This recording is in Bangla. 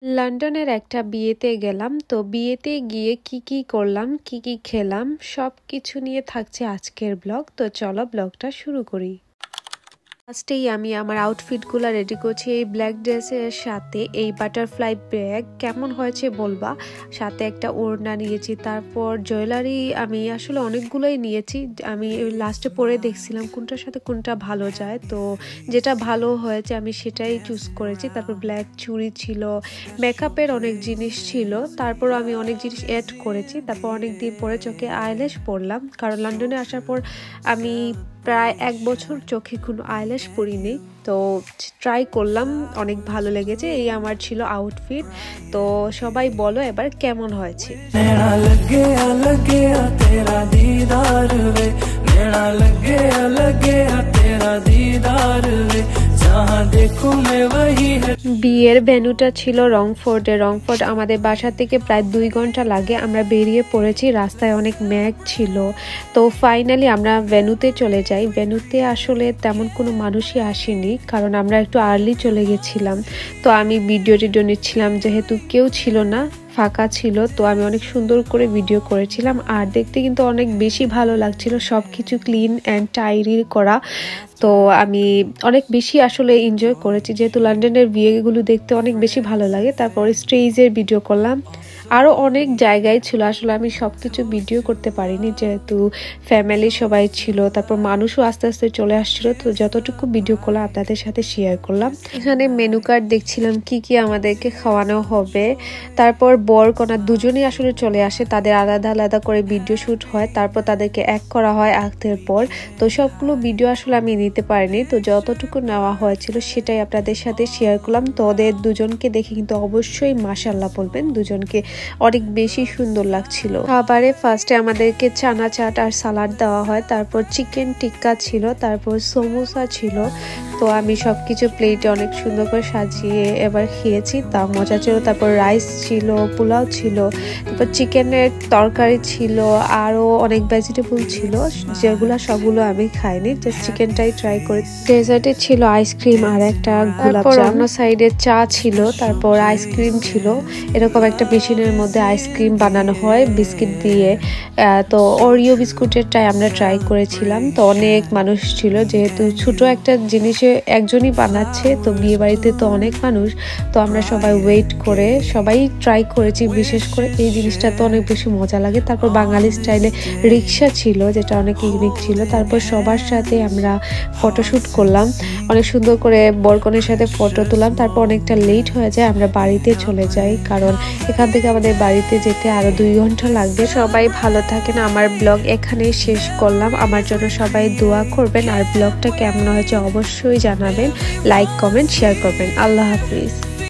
লন্ডনের একটা বিয়েতে গেলাম। তো বিয়েতে গিয়ে কি করলাম, কি খেলাম সবকিছু নিয়ে থাকছে আজকের ব্লগ। তো চলো ব্লগটা শুরু করি। ফার্স্টেই আমি আমার আউটফিটগুলো রেডি করছি। এই ব্ল্যাক ড্রেসের সাথে এই বাটারফ্লাই ব্যাগ কেমন হয়েছে বলবা। সাথে একটা ওড়না নিয়েছি, তারপর জুয়েলারি আমি আসলে অনেকগুলোই নিয়েছি। আমি লাস্টে পরে দেখছিলাম কোনটার সাথে কোনটা ভালো যায়, তো যেটা ভালো হয়েছে আমি সেটাই চুজ করেছি। তারপর ব্ল্যাক চুড়ি ছিল, মেকআপের অনেক জিনিস ছিল, তারপর আমি অনেক জিনিস অ্যাড করেছি। তারপর অনেক দিন পরে চোখে আইল্যাশ পরলাম, কারণ লন্ডনে আসার পর আমি প্রায় 1 বছর চোখে কোনো আইল্যাশ পরিনি। তো ট্রাই করলাম, অনেক ভালো লেগেছে। এই আমার ছিল আউটফিট। তো সবাই বলো এবার কেমন হয়েছে। বিয়ের ভেন্যুটা ছিল রংফোর্ডে। রংফোর্ড আমাদের বাসা থেকে প্রায় 2 ঘন্টা লাগে। আমরা বেরিয়ে পড়েছি, রাস্তায় অনেক মেঘ ছিল। তো ফাইনালি আমরা ভেন্যুতে চলে যাই। ভেন্যুতে আসলে তেমন কোনো মানুষই আসেনি, কারণ আমরা একটু আর্লি চলে গেছিলাম। তো আমি ভিডিও নিচ্ছিলাম, যেহেতু কেউ ছিল না, ফাঁকা ছিল। তো আমি অনেক সুন্দর করে ভিডিও করেছিলাম, আর দেখতে কিন্তু অনেক বেশি ভালো লাগছিল। সব কিছু ক্লিন অ্যান্ড টাইডি করা। তো আমি অনেক বেশি আসলে এনজয় করেছি, যেহেতু লন্ডনের বিয়েগুলো দেখতে অনেক বেশি ভালো লাগে। তারপর স্টেজের ভিডিও করলাম, আরও অনেক জায়গায় ছিল। আসলে আমি সব কিছু ভিডিও করতে পারিনি, যেহেতু ফ্যামিলি সবাই ছিল। তারপর মানুষও আস্তে আস্তে চলে আসছিল। তো যতটুকু ভিডিও করলাম আপনাদের সাথে শেয়ার করলাম। এখানে মেনু কার্ড দেখছিলাম কি আমাদেরকে খাওয়ানো হবে। তারপর বর কন্যা দুজনেই আসলে চলে আসে, তাদের আলাদা আলাদা করে ভিডিও শ্যুট হয়, তারপর তাদেরকে এক করা হয় আখতের পর। তো সবগুলো ভিডিও আসলে আমি নিতে পারিনি, তো যতটুকু নেওয়া হয়েছিল সেটাই আপনাদের সাথে শেয়ার করলাম। তো ওদের দুজনকে দেখে কিন্তু অবশ্যই মাশাআল্লাহ বলবেন, দুজনকে অনেক বেশি সুন্দর লাগছিল। খাবারে ফার্স্টে আমাদেরকে চানা চাট আর সালাড দেওয়া হয়, তারপর চিকেন টিক্কা ছিল, তারপর সমোসা ছিল। তো আমি সবকিছু প্লেটে অনেক সুন্দর করে সাজিয়ে এবার খেয়েছি, তা মজা ছিল। তারপর রাইস ছিল, পোলাও ছিল, তারপর চিকেনের তরকারি ছিল, আরও অনেক ভেজিটেবল ছিল, যেগুলো সবগুলো আমি খাইনি, জাস্ট চিকেনটাই ট্রাই করে। ডেজার্টে ছিল আইসক্রিম আর একটা গোলাপ জাম। অন্য সাইডে চা ছিল, তারপর আইসক্রিম ছিল। এরকম একটা মেশিনের মধ্যে আইসক্রিম বানানো হয় বিস্কিট দিয়ে। তো ওরিও বিস্কুটেরটাই আমরা ট্রাই করেছিলাম। তো অনেক মানুষ ছিল, যেহেতু ছোট একটা জিনিসে একজনই বানাচ্ছে, তো বিয়ে বাড়িতে তো অনেক মানুষ। তো আমরা সবাই ওয়েট করে সবাই ট্রাই করেছি, বিশেষ করে এই জিনিসটা তো অনেক বেশি মজা লাগে। তারপর বাঙালি স্টাইলে রিক্সা ছিল, যেটা অনেক ইউনিক ছিল। তারপর সবার সাথে আমরা ফটোশ্যুট করলাম, অনেক সুন্দর করে বরকনের সাথে ফটো তুললাম। তারপর অনেকটা লেট হয়ে যায়, আমরা বাড়িতে চলে যাই, কারণ এখান থেকে আমাদের বাড়িতে যেতে আরো 2 ঘন্টা লাগবে। সবাই ভালো থাকেন। আমার ব্লগ এখানেই শেষ করলাম। আমার জন্য সবাই দোয়া করবেন, আর ব্লগটা কেমন হয়েছে অবশ্যই জানাবেন। লাইক, কমেন্ট, শেয়ার করবেন। আল্লাহ হাফিজ।